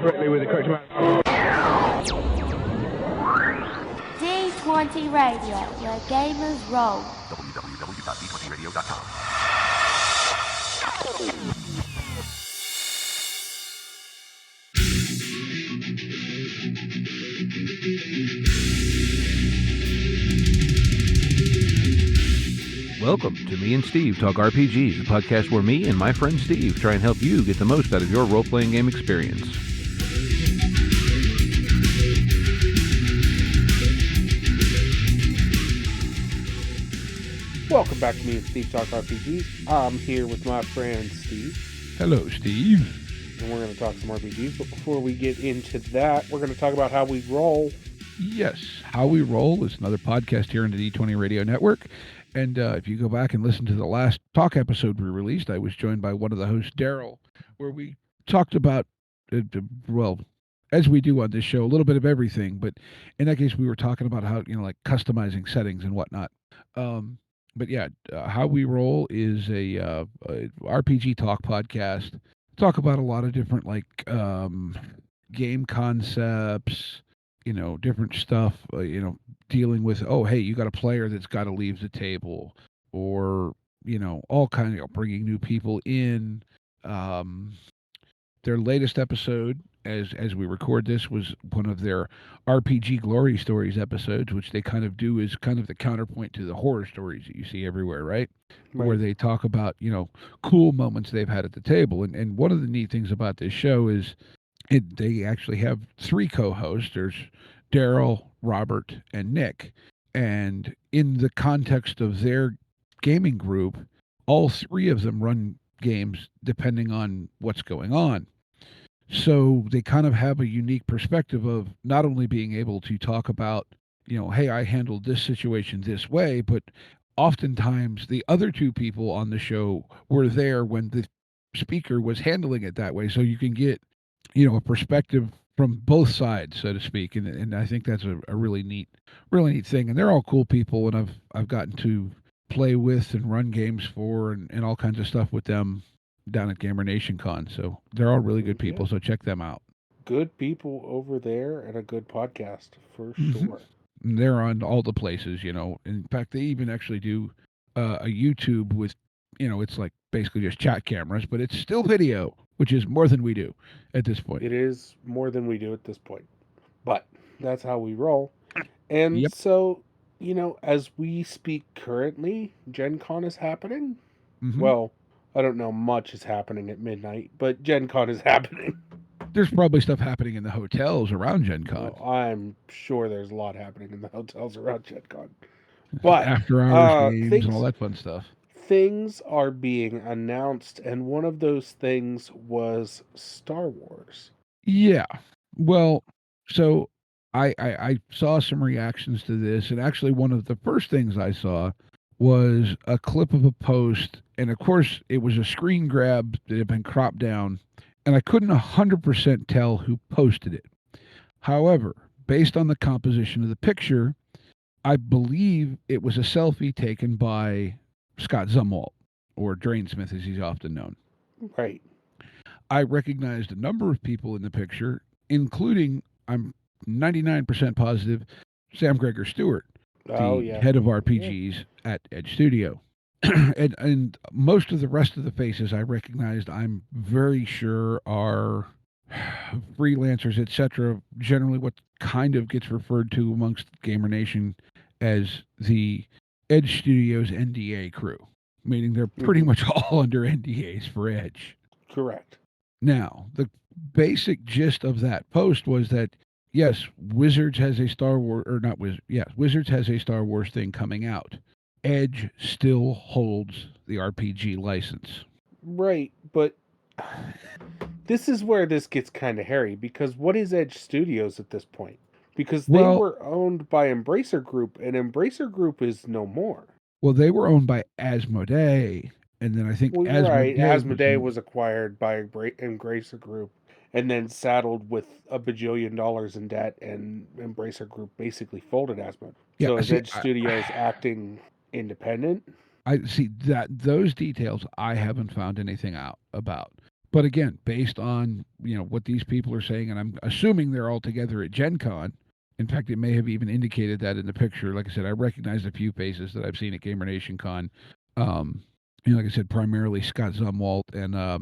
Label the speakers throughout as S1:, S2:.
S1: correctly with the correct amount.
S2: D20 Radio, where gamers roll.
S3: www.d20radio.com.
S4: Welcome to Me and Steve Talk RPGs, a podcast where me and my friend Steve try and help you get the most out of your role-playing game experience.
S5: Welcome back to Me and Steve Talk RPGs. I'm here with my friend Steve.
S6: Hello, Steve.
S5: And we're going to talk some RPGs, but before we get into that, we're going to talk about how we roll.
S6: Yes, How We Roll is another podcast here on the D20 Radio Network. And if you go back and listen to the last talk episode we released, I was joined by one of the hosts, Daryl, where we talked about, well, as we do on this show, a little bit of everything. But in that case, we were talking about how, like customizing settings and whatnot. But yeah, How We Roll is a RPG talk podcast. Talk about a lot of different game concepts, different stuff, dealing with, oh, hey, you got a player that's got to leave the table, or, all kinds of bringing new people in. Their latest episode, as we record this, was one of their RPG Glory Stories episodes, which they kind of do as kind of the counterpoint to the horror stories that you see everywhere, right? Where they talk about, cool moments they've had at the table. And one of the neat things about this show is they actually have three co-hosts. There's Daryl, Robert, and Nick. And in the context of their gaming group, all three of them run games depending on what's going on. So they kind of have a unique perspective of not only being able to talk about, hey, I handled this situation this way, but oftentimes the other two people on the show were there when the speaker was handling it that way. So you can get, a perspective from both sides, so to speak. And I think that's a really neat thing. And they're all cool people. And I've gotten to play with and run games for and all kinds of stuff with them down at Gamer Nation Con. So they're all really good people. So check them out.
S5: Good people over there and a good podcast for sure.
S6: And they're on all the places, In fact, they even actually do a YouTube with, it's like basically just chat cameras, but it's still video, which is more than we do at this point.
S5: It is more than we do at this point. But that's how we roll. And so, as we speak currently, Gen Con is happening. Mm-hmm. Well, I don't know much is happening at midnight, but Gen Con is happening.
S6: There's probably stuff happening in the hotels around Gen Con.
S5: Well, I'm sure there's a lot happening in the hotels around Gen Con. But
S6: after hours games and all that fun stuff.
S5: Things are being announced, and one of those things was Star Wars.
S6: Yeah. Well, so I saw some reactions to this, and actually one of the first things I saw was a clip of a post, and of course it was a screen grab that had been cropped down, and I couldn't 100% tell who posted it. However, based on the composition of the picture, I believe it was a selfie taken by Scott Zumwalt, or Drainsmith as he's often known.
S5: Right.
S6: I recognized a number of people in the picture, including, I'm 99% positive, Sam Gregor Stewart, the head of RPGs at Edge Studio. and most of the rest of the faces I recognized, I'm very sure are freelancers, etc. Generally what kind of gets referred to amongst Gamer Nation as the Edge Studios NDA crew, meaning they're pretty much all under NDAs for Edge.
S5: Correct.
S6: Now, the basic gist of that post was that, yes, Wizards has a Star Wars, or not Wizards, yeah, Wizards has a Star Wars thing coming out. Edge still holds the RPG license.
S5: Right, but this is where this gets kind of hairy, because what is Edge Studios at this point? Because they were owned by Embracer Group, and Embracer Group is no more.
S6: Well, they were owned by Asmodee, and then I think
S5: Asmodee was acquired by Embracer Group, and then saddled with $1 bajillion in debt, and Embracer Group basically folded Asmodee. Yeah, so is Edge Studios acting independent?
S6: I see that those details I haven't found anything out about. But again, based on what these people are saying, and I'm assuming they're all together at Gen Con. In fact, it may have even indicated that in the picture. Like I said, I recognized a few faces that I've seen at Gamer Nation Con. Like I said, primarily Scott Zumwalt and I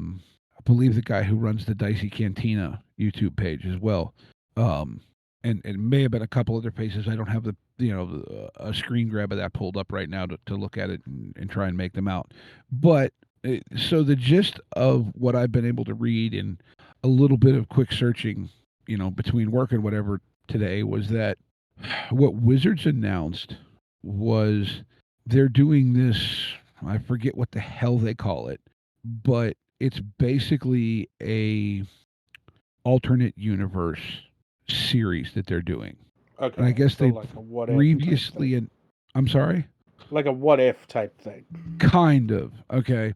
S6: believe the guy who runs the Dicey Cantina YouTube page as well. And it may have been a couple other faces. I don't have a screen grab of that pulled up right now to look at it and try and make them out. But so the gist of what I've been able to read and a little bit of quick searching, between work and whatever today, was that what Wizards announced was they're doing this, I forget what the hell they call it, but it's basically a alternate universe series that they're doing.
S5: Okay.
S6: And I guess
S5: so
S6: they
S5: like a what
S6: previously I'm sorry?
S5: Like a what if type thing.
S6: Kind of. Okay.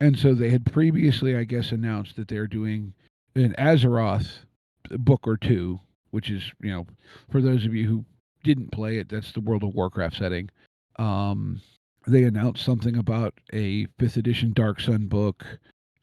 S6: And so they had previously, I guess, announced that they're doing an Azeroth book or two, which is, for those of you who didn't play it, that's the World of Warcraft setting. They announced something about a 5th edition Dark Sun book,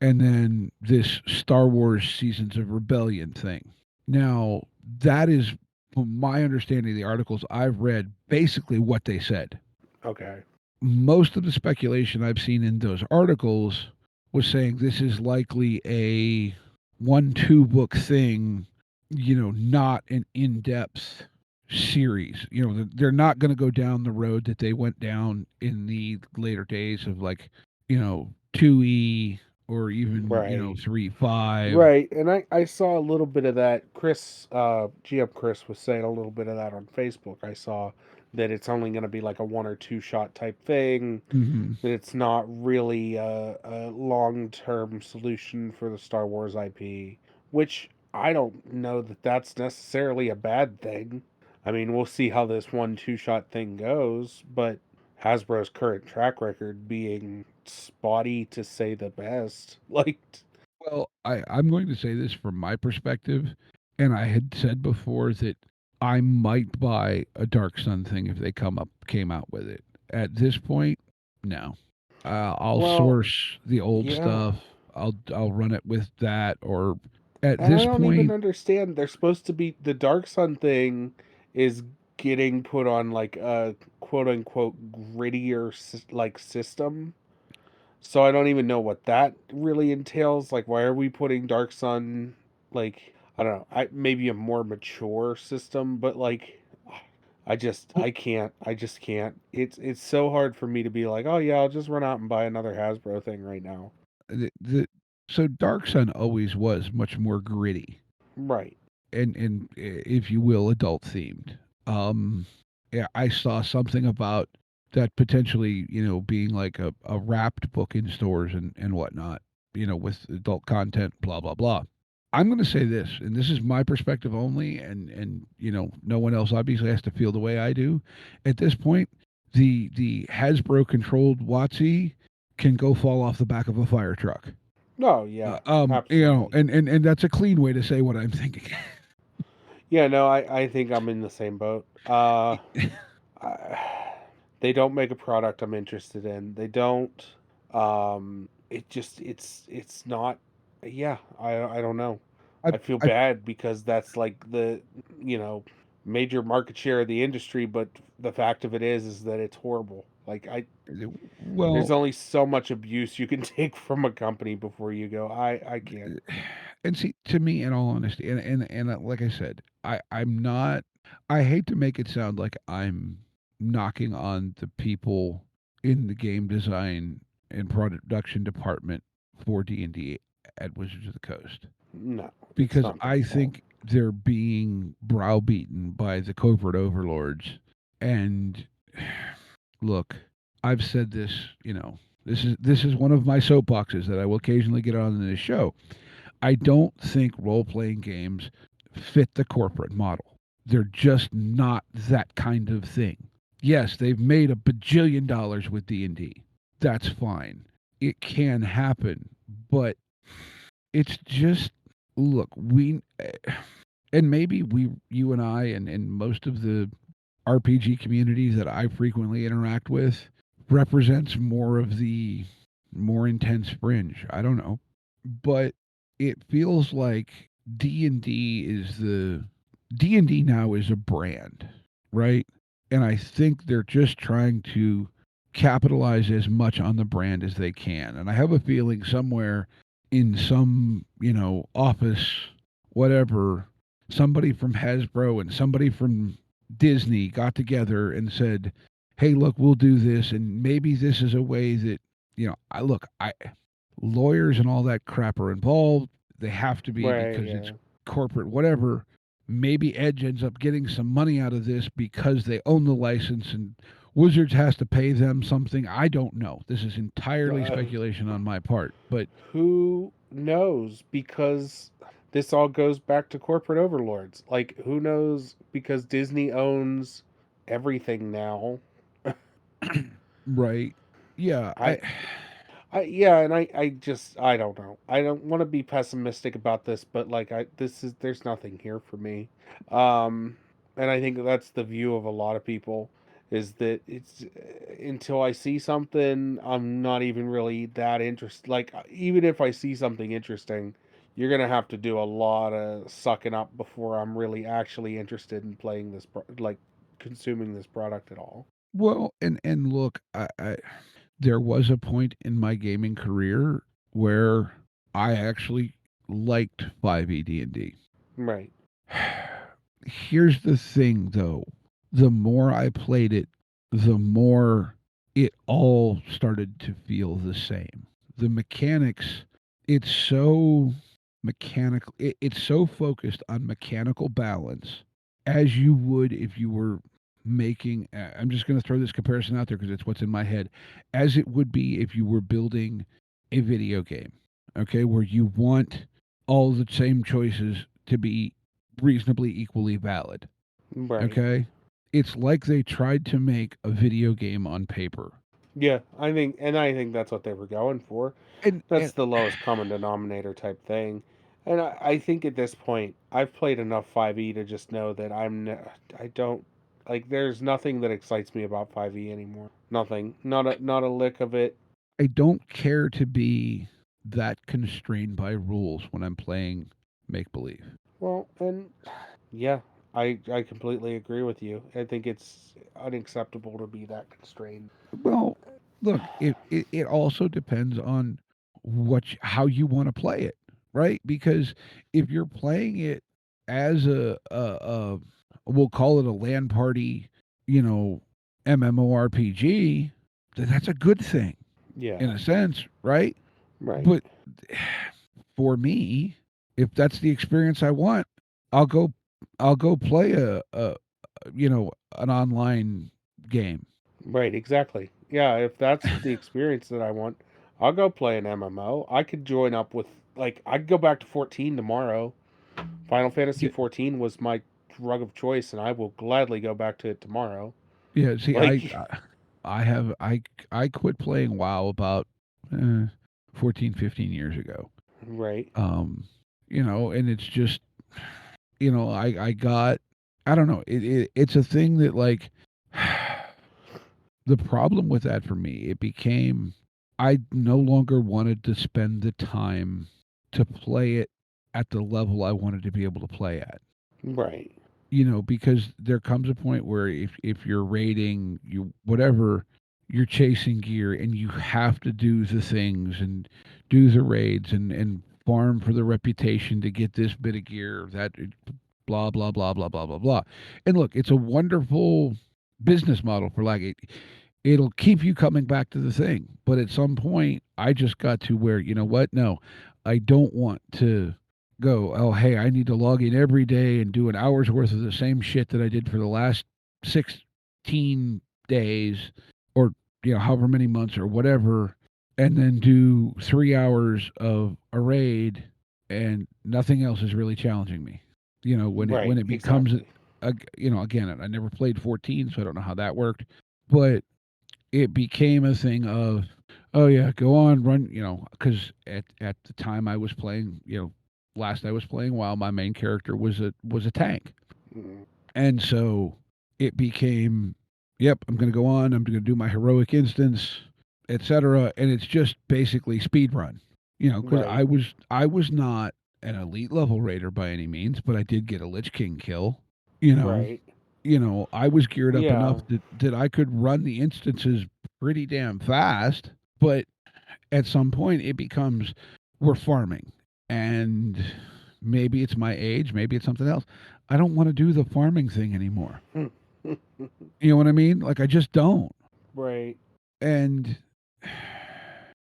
S6: and then this Star Wars Seasons of Rebellion thing. Now, that is, from my understanding of the articles I've read, basically what they said.
S5: Okay.
S6: Most of the speculation I've seen in those articles was saying this is likely a 1-2 book thing, not an in-depth series. They're not going to go down the road that they went down in the later days of 2E or even,
S5: Right.
S6: 3.5.
S5: Right. And I saw a little bit of that. Chris, GM Chris was saying a little bit of that on Facebook. I saw that it's only going to be like a 1 or 2 shot type thing.
S6: Mm-hmm.
S5: That it's not really a long-term solution for the Star Wars IP, which I don't know that that's necessarily a bad thing. I mean, we'll see how this 1-2 shot thing goes, but Hasbro's current track record being spotty to say the best.
S6: Well, I'm going to say this from my perspective, and I had said before that I might buy a Dark Sun thing if they came out with it. At this point, no. I'll source the old stuff. I'll run it with that, or at
S5: and
S6: this
S5: I don't
S6: point,
S5: even understand. They're supposed to be the Dark Sun thing is getting put on like a quote unquote grittier system. So I don't even know what that really entails. Like, why are we putting Dark Sun like I don't know, maybe a more mature system, but I just can't. It's so hard for me to be like, oh yeah, I'll just run out and buy another Hasbro thing right now.
S6: So Dark Sun always was much more gritty,
S5: Right?
S6: and if you will, adult themed. Yeah, I saw something about that potentially, being like a wrapped book in stores and whatnot, with adult content, blah blah blah. I'm going to say this, and this is my perspective only, and no one else obviously has to feel the way I do. At this point, the Hasbro controlled WotC can go fall off the back of a fire truck.
S5: Oh yeah, absolutely.
S6: And that's a clean way to say what I'm thinking.
S5: Yeah, no, I think I'm in the same boat. They don't make a product I'm interested in. They don't. It's not. Yeah, I don't know. I feel bad because that's like the major market share of the industry, but the fact of it is that it's horrible. There's only so much abuse you can take from a company before you go, I can't.
S6: And see, to me, in all honesty, and like I said, I'm not. I hate to make it sound like I'm knocking on the people in the game design and production department for D&D at Wizards of the Coast.
S5: No,
S6: because I think they're being browbeaten by the covert overlords. And look, I've said this. This is one of my soapboxes that I will occasionally get on in this show. I don't think role-playing games fit the corporate model. They're just not that kind of thing. Yes, they've made $1 bajillion with D&D. That's fine. It can happen, but it's just, look, and maybe you and I and most of the RPG communities that I frequently interact with represents more of the more intense fringe. I don't know. But it feels like D&D now is a brand, right? And I think they're just trying to capitalize as much on the brand as they can. And I have a feeling somewhere in some, office, whatever, somebody from Hasbro and somebody from Disney got together and said, "Hey, look, we'll do this, and maybe this is a way that, I lawyers and all that crap are involved. They have to be
S5: Right,
S6: because it's
S5: yeah.
S6: corporate, whatever. Maybe Edge ends up getting some money out of this because they own the license and Wizards has to pay them something. I don't know. This is entirely
S5: Uh,
S6: speculation on my part, but
S5: who knows? Because this all goes back to corporate overlords. Like, who knows? Because Disney owns everything now.
S6: right. Yeah,
S5: I yeah, and I just I don't know. I don't want to be pessimistic about this, but like there's nothing here for me. Um and I think that's the view of a lot of people is that it's until I see something, I'm not even really that interested. Like even if I see something interesting, you're going to have to do a lot of sucking up before I'm really actually interested in playing this like consuming this product at all.
S6: well, and look, I there was a point in my gaming career where I actually liked 5e D&D.
S5: Right.
S6: Here's the thing, though. The more I played it, the more it all started to feel the same. The mechanics, it's so mechanical. It's so focused on mechanical balance as you would if you were making. I'm just going to throw this comparison out there because it's what's in my head. As it would be if you were building a video game, okay, where you want all the same choices to be reasonably equally valid.
S5: Right.
S6: Okay? It's like they tried to make a video game on paper.
S5: Yeah, I think that's what they were going for.
S6: And
S5: That's the lowest common denominator type thing. And I think at this point, I've played enough 5e to just know that I don't like. There's nothing that excites me about 5e anymore. Nothing. Not a lick of it.
S6: I don't care to be that constrained by rules when I'm playing make believe.
S5: Well, and yeah, I completely agree with you. I think it's unacceptable to be that constrained.
S6: Well, look, it also depends on how you want to play it, right? Because if you're playing it as a we'll call it a LAN party, you know, MMORPG, then that's a good thing
S5: Yeah.
S6: in a sense, right?
S5: Right.
S6: But for me, if that's the experience I want, I'll go I'll go play an online game.
S5: Right, exactly. Yeah, if that's the experience that I want, I'll go play an MMO. I could join up with like I'd go back to 14 tomorrow. Final Fantasy
S6: Yeah,
S5: 14 was my drug of choice and I will gladly go back to it tomorrow.
S6: yeah, see,
S5: Like
S6: I have I quit playing WoW about 14, 15 years ago.
S5: right.
S6: And it's just, I got, I don't know, it's a thing that like the problem with that for me, it became I no longer wanted to spend the time to play it at the level I wanted to be able to play at.
S5: Right.
S6: Because there comes a point where if you're raiding, you whatever, you're chasing gear and you have to do the things and do the raids and farm for the reputation to get this bit of gear, that blah blah blah blah blah blah blah. And look, it's a wonderful business model for like it'll keep you coming back to the thing. But at some point, I just got to where, you know what? No, I don't want to go, oh, hey, I need to log in every day and do an hour's worth of the same shit that I did for the last 16 days or, however many months or whatever, and then do 3 hours of a raid and nothing else is really challenging me. When
S5: Right,
S6: it becomes,
S5: exactly.
S6: again, I never played 14, so I don't know how that worked. But it became a thing of, oh yeah, go on, run, because at the time I was playing, last I was playing while my main character was a tank,
S5: Mm.
S6: and so it became, yep, I'm going to go on, I'm going to do my heroic instance, etc., and it's just basically speed run. Because
S5: Right.
S6: I was not an elite level raider by any means, but I did get a Lich King kill. You know,
S5: Right.
S6: I was geared up enough
S5: Yeah.
S6: that I could run the instances pretty damn fast, but at some point it becomes we're farming, and maybe it's my age, maybe it's something else. I don't want to do the farming thing anymore. You know what I mean? Like I just don't.
S5: Right.
S6: And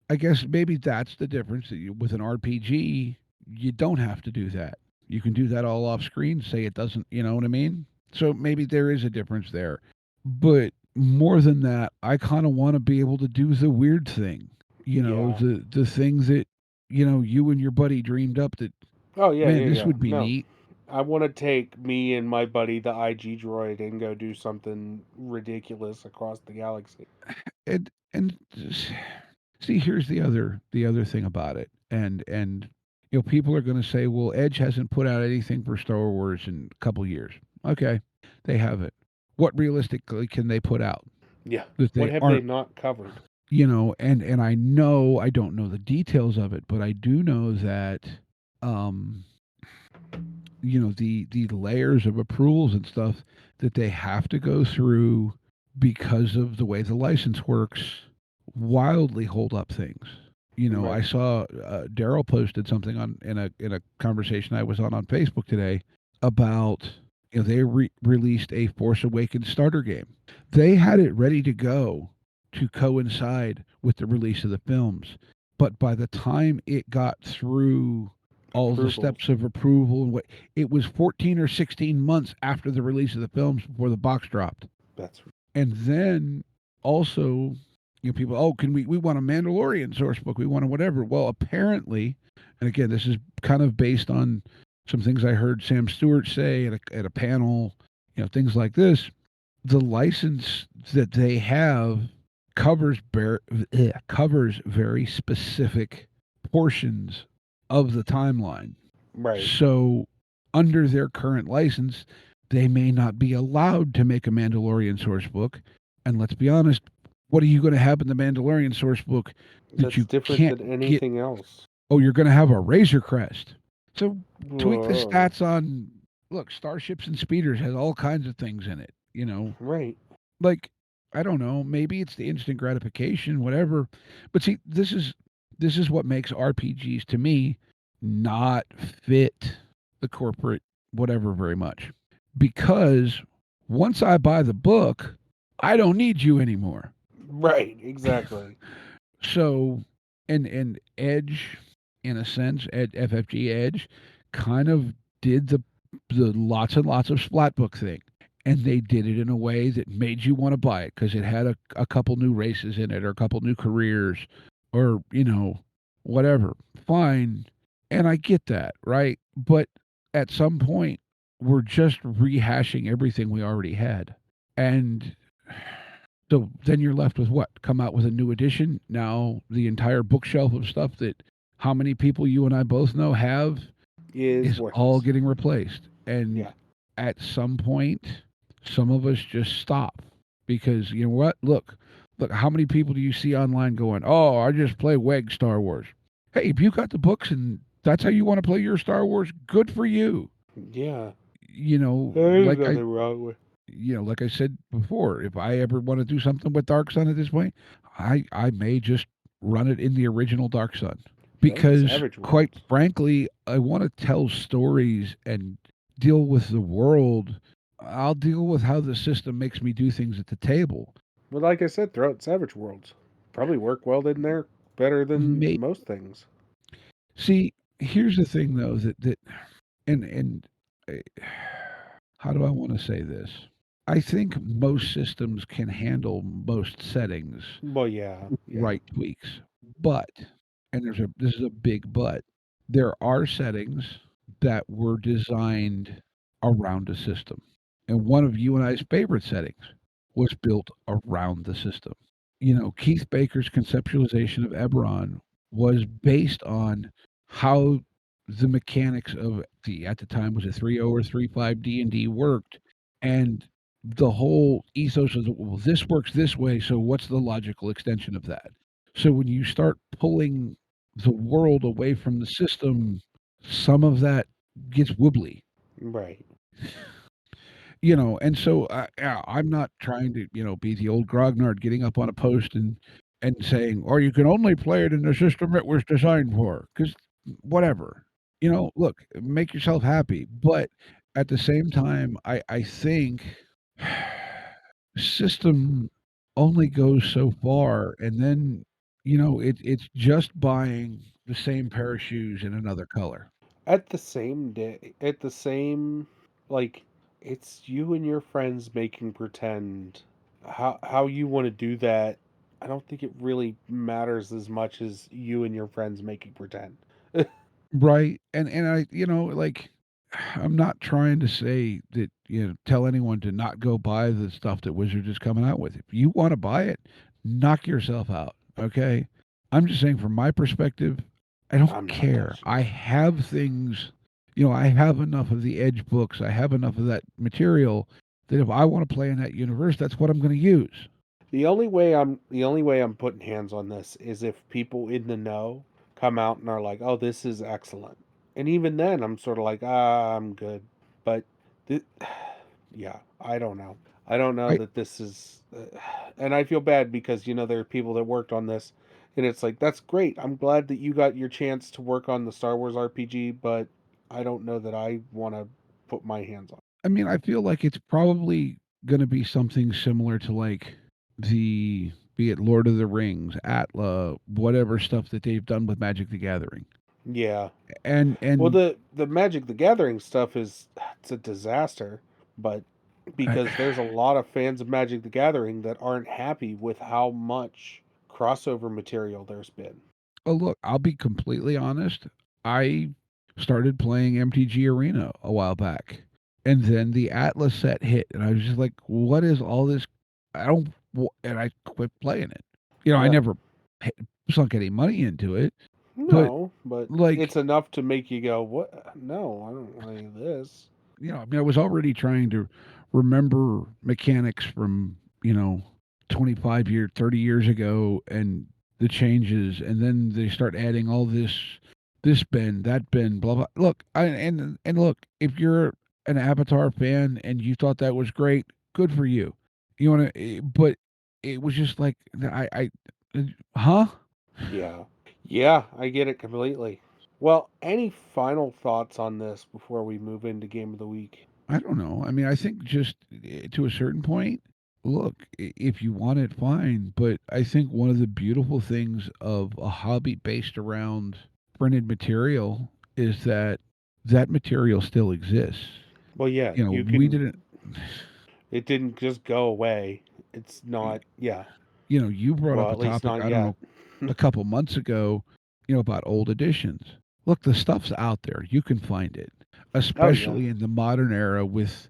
S6: I guess maybe that's the difference. With an RPG, you don't have to do that. You can do that all off screen. Say it doesn't. You know what I mean? So maybe there is a difference there. But more than that, I kind of want to be able to do the weird thing.
S5: Yeah.
S6: The things that you and your buddy dreamed up that,
S5: Oh yeah,
S6: man,
S5: yeah,
S6: this
S5: yeah.
S6: would be
S5: No.
S6: neat.
S5: I want to take me and my buddy, the IG droid, and go do something ridiculous across the galaxy.
S6: And see, here's the other thing about it. And people are going to say, well, Edge hasn't put out anything for Star Wars in a couple years. Okay, they haven't. What realistically can they put out
S5: Yeah.
S6: that
S5: What
S6: they
S5: have they
S6: aren't?
S5: not covered?
S6: And I know I don't know the details of it, but I do know that um the layers of approvals and stuff that they have to go through because of the way the license works wildly hold up things. I
S5: Right.
S6: saw Daryl posted something on in a conversation I was on Facebook today about they released a Force Awakens starter game. They had it ready to go to coincide with the release of the films, but by the time it got through all the
S5: Approvals.
S6: steps of approval and what, it was 14 or 16 months after the release of the films before the box dropped.
S5: That's
S6: And then also, people, oh, we want a Mandalorian source book, we want a whatever. Well, apparently, and again, this is kind of based on some things I heard Sam Stewart say at a panel, things like this. The license that they have covers covers very specific portions of the timeline.
S5: right.
S6: So, under their current license, they may not be allowed to make a Mandalorian source book. And let's be honest, what are you going to have in the Mandalorian source book that
S5: That's
S6: you
S5: different
S6: can't
S5: than
S6: get?
S5: anything else.
S6: Oh, you're going to have a Razor Crest. So, tweak the
S5: Whoa.
S6: stats on. Look, Starships and Speeders has all kinds of things in it.
S5: Right.
S6: Like, I don't know, maybe it's the instant gratification, whatever. But see, this is what makes RPGs to me not fit the corporate whatever very much. Because once I buy the book, I don't need you anymore.
S5: Right. Exactly.
S6: So, and Edge, in a sense, FFG Edge, kind of did the lots and lots of splat book thing. And they did it in a way that made you want to buy it because it had a couple new races in it or a couple new careers or, whatever. Fine. And I get that, right? But at some point, we're just rehashing everything we already had. And so then you're left with what? Come out with a new edition. Now the entire bookshelf of stuff that how many people you and I both know have
S5: Is
S6: is all
S5: worthless.
S6: getting replaced. And
S5: Yeah.
S6: at some point, some of us just stop because you know what? Look, how many people do you see online going, "Oh, I just play WEG Star Wars." Hey, if you got the books and that's how you want to play your Star Wars, good for you.
S5: Yeah.
S6: You know,
S5: There's
S6: like I,
S5: nothing wrong with.
S6: like I said before, if I ever want to do something with Dark Sun at this point, I may just run it in the original Dark Sun because,
S5: Savage
S6: quite
S5: Worlds.
S6: frankly, I want to tell stories and deal with the world. I'll deal with how the system makes me do things at the table.
S5: But like I said, throughout Savage Worlds, probably work well in there better than
S6: May,
S5: most things.
S6: see, here's the thing though that and uh, how do I want to say this? I think most systems can handle most settings,
S5: Well, yeah, yeah,
S6: right tweaks. But, and this is a big but, there are settings that were designed around a system. And one of you and I's favorite settings was built around the system. Keith Baker's conceptualization of Eberron was based on how the mechanics of at the time was it 3.0 or 3.5 D&D worked, and the whole ethos of well, this works this way, so what's the logical extension of that? So when you start pulling the world away from the system, some of that gets wobbly.
S5: Right.
S6: And so I'm not trying to, be the old grognard getting up on a post and saying, or you can only play it in the system it was designed for, because whatever, look, make yourself happy. But at the same time, I think system only goes so far, and then, it's just buying the same pair of shoes in another color.
S5: At the same day, at the same, like, it's you and your friends making pretend. How you want to do that, I don't think it really matters as much as you and your friends making pretend.
S6: Right. And I, like, I'm not trying to say that, tell anyone to not go buy the stuff that Wizards is coming out with. If you want to buy it, knock yourself out. Okay. I'm just saying, from my perspective, I don't
S5: I'm not
S6: care.
S5: touching
S6: I
S5: it.
S6: have things, I have enough of the Edge books. I have enough of that material that if I want to play in that universe, that's what I'm going to use.
S5: The only way I'm putting hands on this is if people in the know come out and are like, "Oh, this is excellent," and even then, I'm sort of like, I'm good. But, th- yeah, I don't know. I don't know
S6: I,
S5: that this is, and I feel bad because there are people that worked on this, and it's like that's great. I'm glad that you got your chance to work on the Star Wars RPG, but I don't know that I want to put my hands on.
S6: I mean, I feel like it's probably going to be something similar to like be it Lord of the Rings, Atla, whatever stuff that they've done with Magic the Gathering.
S5: Yeah.
S6: And
S5: Well,
S6: and
S5: the Magic the Gathering stuff it's a disaster, but
S6: I,
S5: because there's a lot of fans of Magic the Gathering that aren't happy with how much crossover material there's been.
S6: oh look, I'll be completely honest. I started playing MTG Arena a while back, and then the Atlas set hit, and I was just like, "What is all this?" I don't, and I quit playing it. I
S5: Yeah.
S6: never sunk any money into it, but
S5: No, but it's
S6: like,
S5: enough to make you go, "What? No, I don't want any of this."
S6: I mean, I was already trying to remember mechanics from, 25 years, 30 years ago, and the changes, and then they start adding all this bend, that bend, blah blah. Look, and look, if you're an Avatar fan and you thought that was great, good for you. You want to, but it was just like huh?
S5: Yeah. Yeah, I get it completely. Well, any final thoughts on this before we move into game of the week?
S6: I don't know. I mean, I think just to a certain point, look, if you want it, fine. But I think one of the beautiful things of a hobby based around printed material is that that material still exists.
S5: Well, yeah, you
S6: We
S5: can.
S6: didn't,
S5: It didn't just go away. It's not. Yeah.
S6: you brought
S5: Well,
S6: up a
S5: at least
S6: topic,
S5: not
S6: I don't
S5: yet.
S6: know, a couple months ago, about old editions. Look, the stuff's out there. You can find it,
S5: Oh yeah.
S6: especially in the modern era with,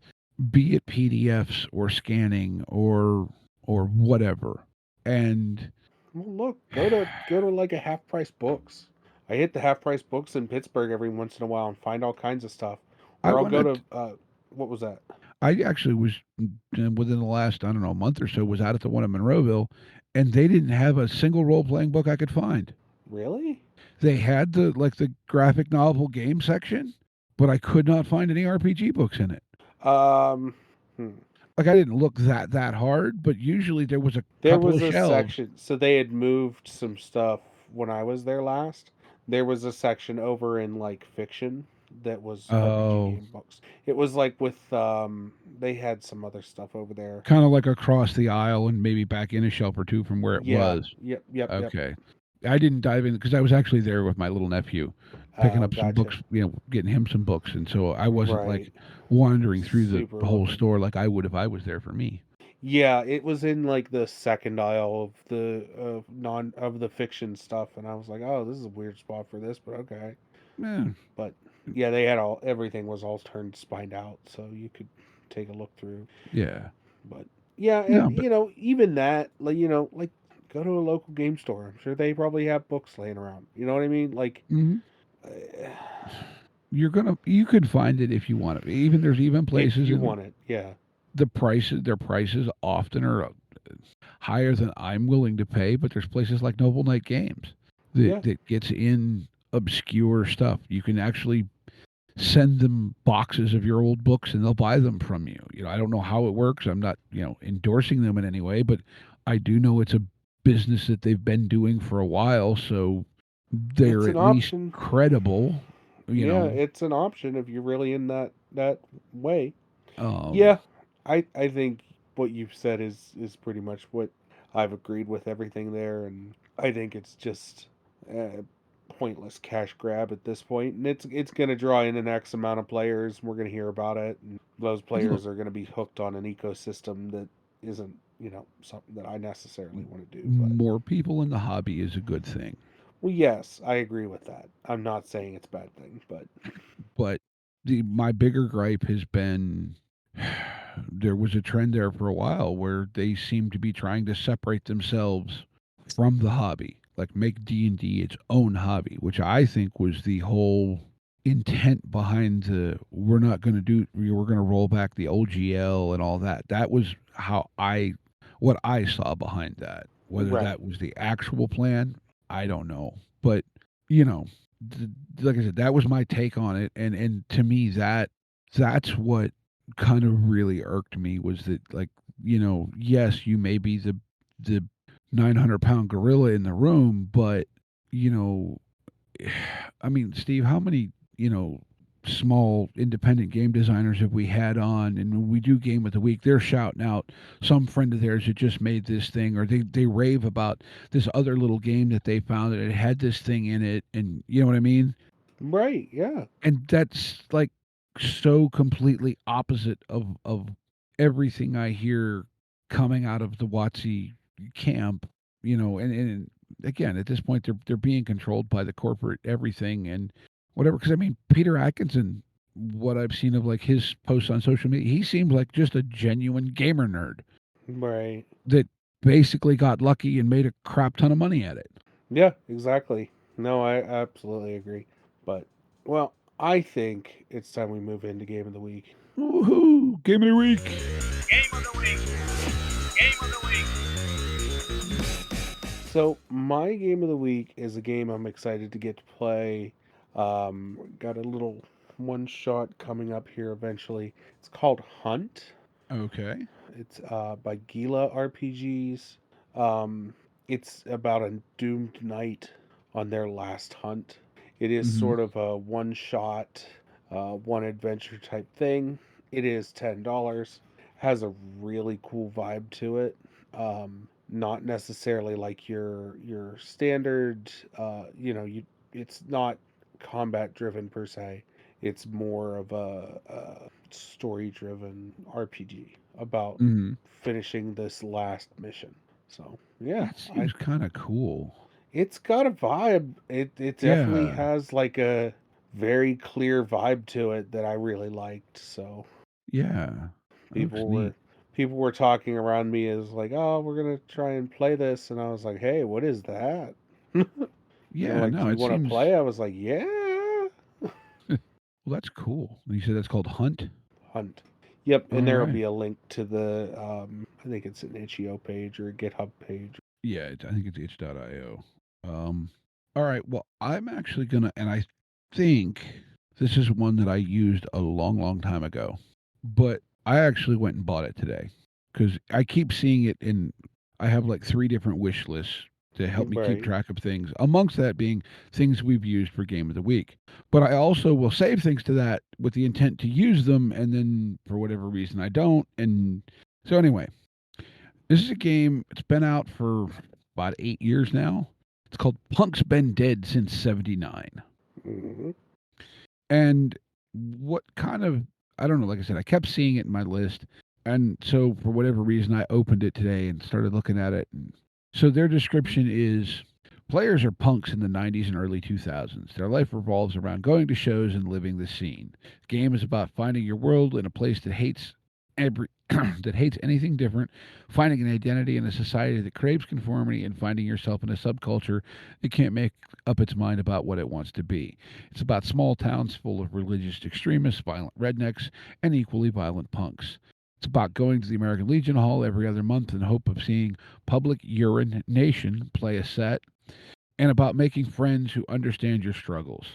S6: be it PDFs or scanning or whatever. And
S5: Well, look, go to like a half price books. I hit the half price books in Pittsburgh every once in a while and find all kinds of stuff.
S6: I
S5: Or I'll
S6: went
S5: go
S6: at,
S5: to what was that?
S6: I actually was, within the last, I don't know, month or so, was out at the one in Monroeville, and they didn't have a single role playing book I could find.
S5: Really?
S6: They had the graphic novel game section, but I could not find any RPG books in it.
S5: Um, hmm.
S6: Like, I didn't look that hard, but usually there was a
S5: There
S6: couple
S5: was
S6: of
S5: a
S6: shelves.
S5: section. So they had moved some stuff when I was there last. There was a section over in like fiction that was RPG
S6: Oh,
S5: game books. It was like with they had some other stuff over there.
S6: kind of like across the aisle and maybe back in a shelf or two from where it
S5: Yeah.
S6: was.
S5: Yep. Yep. Yep.
S6: Okay. I didn't dive in because I was actually there with my little nephew, picking
S5: Oh,
S6: up some
S5: gotcha.
S6: books, getting him some books, and so I wasn't like
S5: Right.
S6: wandering through the
S5: Super
S6: whole
S5: looking.
S6: store like I would if I was there for me.
S5: Yeah, it was in like the second aisle of the non of the fiction stuff, and I was like, oh, this is a weird spot for this, but okay.
S6: Yeah,
S5: But yeah, they had everything was all turned spined out, so you could take a look through.
S6: yeah,
S5: But yeah,
S6: no,
S5: and
S6: but
S5: even that, like like go to a local game store. I'm sure they probably have books laying around. You know what I mean? Like,
S6: mhm.
S5: uh,
S6: You could find it if you want it. Even there's even
S5: if
S6: places
S5: you
S6: in
S5: want it, yeah.
S6: their prices often are higher than I'm willing to pay, but there's places like Noble Knight Games
S5: Yeah.
S6: that gets in obscure stuff. You can actually send them boxes of your old books and they'll buy them from you. I don't know how it works. I'm not, endorsing them in any way, but I do know it's a business that they've been doing for a while, so
S5: It's
S6: they're
S5: an
S6: at least
S5: option.
S6: credible,
S5: Yeah, it's an option if you're really in that way.
S6: Um,
S5: Yeah, I think what you've said is pretty much what I've agreed with everything there, and I think it's just a pointless cash grab at this point, and it's going to draw in an X amount of players. We're going to hear about it, and those
S6: look,
S5: players are going to be hooked on an ecosystem that isn't something that I necessarily want to do. But
S6: more people in the hobby is a good thing.
S5: well, yes, I agree with that. I'm not saying it's a bad thing, but
S6: But my bigger gripe has been there was a trend there for a while where they seemed to be trying to separate themselves from the hobby, like make D&D its own hobby, which I think was the whole intent behind the we're going to roll back the OGL and all that. That was what I saw behind that. Whether
S5: right,
S6: that was the actual plan, I don't know. But, you know, like I said, that was my take on it, and to me that's what kind of really irked me was that, like, yes, you may be the 900-pound gorilla in the room, but you know I mean, Steve, how many small independent game designers have we had on, and when we do game of the week, they're shouting out some friend of theirs that just made this thing, or they rave about this other little game that they found that it had this thing in it, and you know what I mean.
S5: right, yeah,
S6: And that's like so completely opposite of everything I hear coming out of the WotC camp, and again, at this point they're being controlled by the corporate everything and whatever. Because I mean, Peter Atkinson, what I've seen of like his posts on social media, he seems like just a genuine gamer nerd
S5: right.
S6: that basically got lucky and made a crap ton of money at it.
S5: Yeah, exactly. No, I absolutely agree. But, well, I think it's time we move into Game of the Week.
S6: Woohoo! Game of the week.
S1: Game of the week. Game of the week.
S5: So, my Game of the Week is a game I'm excited to get to play. Got a little one shot coming up here eventually. It's called Hunt.
S6: Okay.
S5: It's by Gila RPGs. Um, it's about a doomed knight on their last hunt. It is
S6: Mm-hmm.
S5: sort of a one shot, one adventure type thing. It is $10. Has a really cool vibe to it. Not necessarily like your standard. It's not combat driven per se. It's more of a story driven RPG about
S6: Mm-hmm.
S5: finishing this last mission. So yeah,
S6: That seems kind of cool.
S5: it's got a vibe. It definitely
S6: Yeah.
S5: has like a very clear vibe to it that I really liked. So
S6: Yeah. That looks
S5: people
S6: neat.
S5: were people were talking around me as like, oh, we're gonna try and play this, and I was like, hey, what is that? They're
S6: Yeah,
S5: like, do
S6: no,
S5: you
S6: it
S5: want to
S6: seems
S5: play? I was like, yeah.
S6: well, that's cool. You said that's called Hunt?
S5: Hunt. Yep,
S6: All
S5: and there will
S6: right.
S5: be a link to the I think it's an itch.io page or a GitHub page.
S6: Yeah, I think it's itch.io. Um, all right. Well, I'm actually gonna, and I think this is one that I used a long, long time ago, but I actually went and bought it today because I keep seeing it in. I have like 3 different wish lists to help me keep
S5: Right.
S6: track of things. Amongst that being things we've used for Game of the Week. But I also will save things to that with the intent to use them, and then for whatever reason I don't. And so anyway, this is a game. It's been out for about 8 years now. It's called Punk's Been Dead Since '79.
S5: Hmm.
S6: And what kind of, I don't know, like I said, I kept seeing it in my list. And so for whatever reason, I opened it today and started looking at it. And so their description is players are punks in the 90s and early 2000s. Their life revolves around going to shows and living the scene. The game is about finding your world in a place that hates every that hates anything different, finding an identity in a society that craves conformity, and finding yourself in a subculture that can't make up its mind about what it wants to be. It's about small towns full of religious extremists, violent rednecks, and equally violent punks. It's about going to the American Legion Hall every other month in hope of seeing Public Urination play a set. and about making friends who understand your struggles.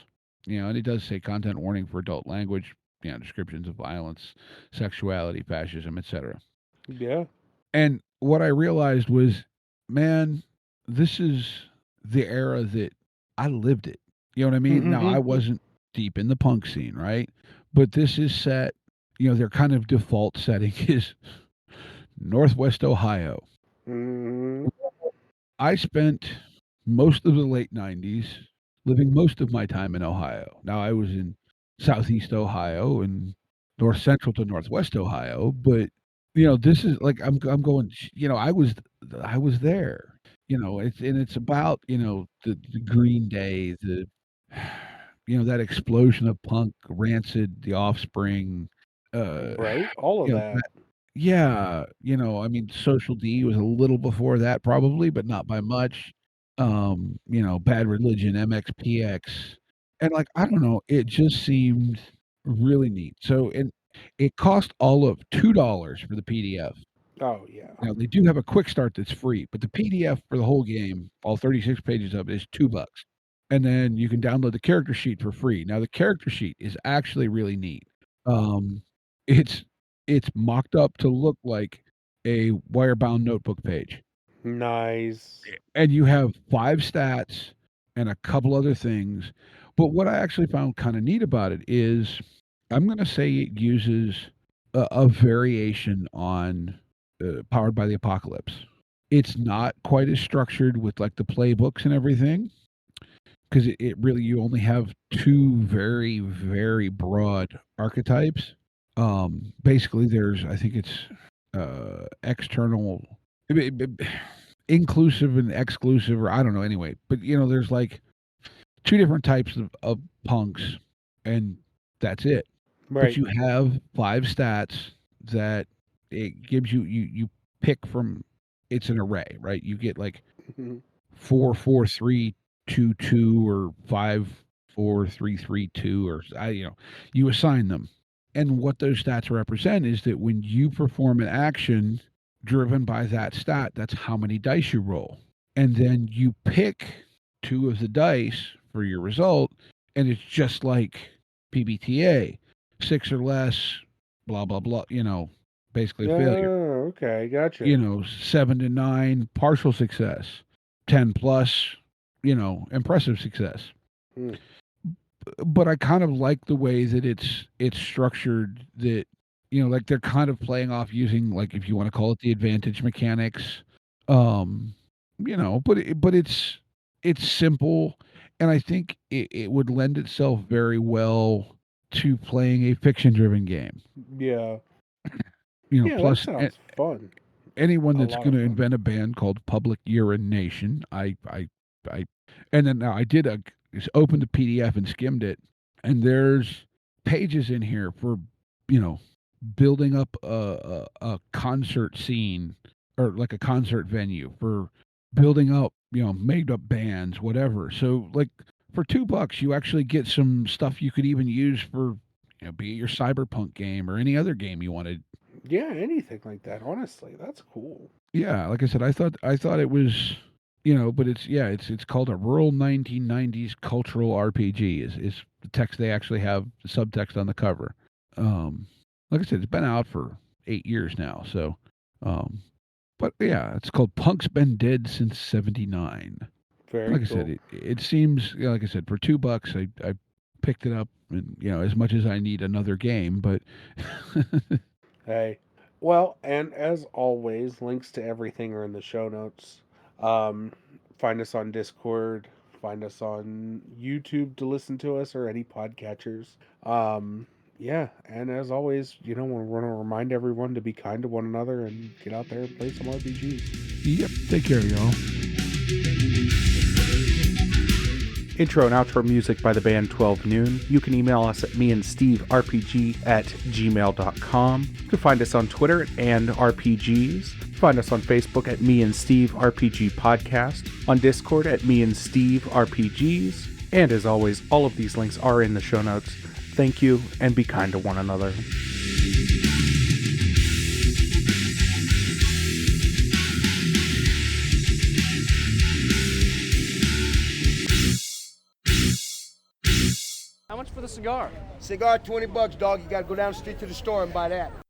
S6: And it does say content warning for adult language, descriptions of violence, sexuality, fascism, etc.
S5: Yeah.
S6: And what I realized was, man, this is the era that I lived it. You know what I mean? Now, I wasn't deep in the punk scene, right? But this is set, their kind of default setting is Northwest Ohio.
S5: Mm-hmm.
S6: I spent most of the late 90s living most of my time in Ohio. Now, I was in Southeast Ohio and North Central to Northwest Ohio, but this is like I'm going. I was there. It's about the Green Day, that explosion of punk, Rancid, The Offspring,
S5: Right? All of
S6: you know
S5: that.
S6: yeah, I mean, Social D was a little before that probably, but not by much. Bad Religion, MXPX, and, like, I don't know, it just seemed really neat. So and it cost all of $2 for the PDF.
S5: Oh, yeah.
S6: Now, they do have a quick start that's free, but the PDF for the whole game, all 36 pages of it, is $2. And then you can download the character sheet for free. Now, the character sheet is actually really neat. Um, it's it's mocked up to look like a wire-bound notebook page.
S5: Nice.
S6: And you have 5 stats and a couple other things. But what I actually found kinda neat about it is, I'm gonna say it uses a variation on, Powered by the Apocalypse. It's not quite as structured with, like, the playbooks and everything, 'cause it really you only have 2 very, very broad archetypes. Basically, there's I think it's, external b b b inclusive and exclusive, or I don't know, anyway. But, there's, like, 2 different types of punks, and that's it. But
S5: Right.
S6: you have 5 stats that it gives you pick from. It's an array, right? You get, like, 4, 4, 3, 2, 2, or 5, 4, 3, 3, 2, or you assign them. And what those stats represent is that when you perform an action driven by that stat, that's how many dice you roll. And then you pick 2 of the dice for your result, and it's just like PBTA. 6 or less, blah, blah, blah, basically failure.
S5: Oh, okay. Gotcha.
S6: 7 to 9, partial success. 10 plus, impressive success.
S5: Hmm.
S6: But I kind of like the way that it's structured, that, like, they're kind of playing off using, like, if you wanna call it the advantage mechanics, but it's simple, and I think it would lend itself very well to playing a fiction-driven game.
S5: Yeah. Yeah, that
S6: Plus,
S5: sounds fun.
S6: anyone
S5: A
S6: that's
S5: lot of
S6: gonna
S5: fun.
S6: invent a band called Public Urination, I and then now I did just opened the PDF and skimmed it, and there's pages in here for, building up a concert scene, or like a concert venue, for building up, made up bands, whatever. So, like, for $2, you actually get some stuff you could even use for, be it your cyberpunk game or any other game you wanted.
S5: Yeah, anything like that. Honestly, that's cool.
S6: Yeah, like I said, I thought it was, but it's called a rural 1990s cultural RPG. Is the text they actually have, the subtext on the cover. Like I said, it's been out for 8 years now. So, but yeah, it's called Punk's Been Dead Since '79.
S5: Very
S6: Like I
S5: cool.
S6: said, it seems, like I said, for $2, I picked it up, and as much as I need another game, but
S5: Hey. Well, and as always, links to everything are in the show notes. Um, find us on Discord. Find us on YouTube to listen to us, or any podcatchers. Yeah, and as always, we want to remind everyone to be kind to one another and get out there and play some RPGs.
S6: yep, take care, y'all.
S5: Intro and outro music by the band 12 Noon. You can email us at meandsteverpg@gmail.com. You can find us on Twitter and RPGs. Find us on Facebook at Me and Steve RPG Podcast, on Discord at Me and Steve RPGs, and as always, all of these links are in the show notes. Thank you, and be kind to one another.
S3: cigar?
S7: Cigar, $20, dog. You got to go down the street to the store and buy that.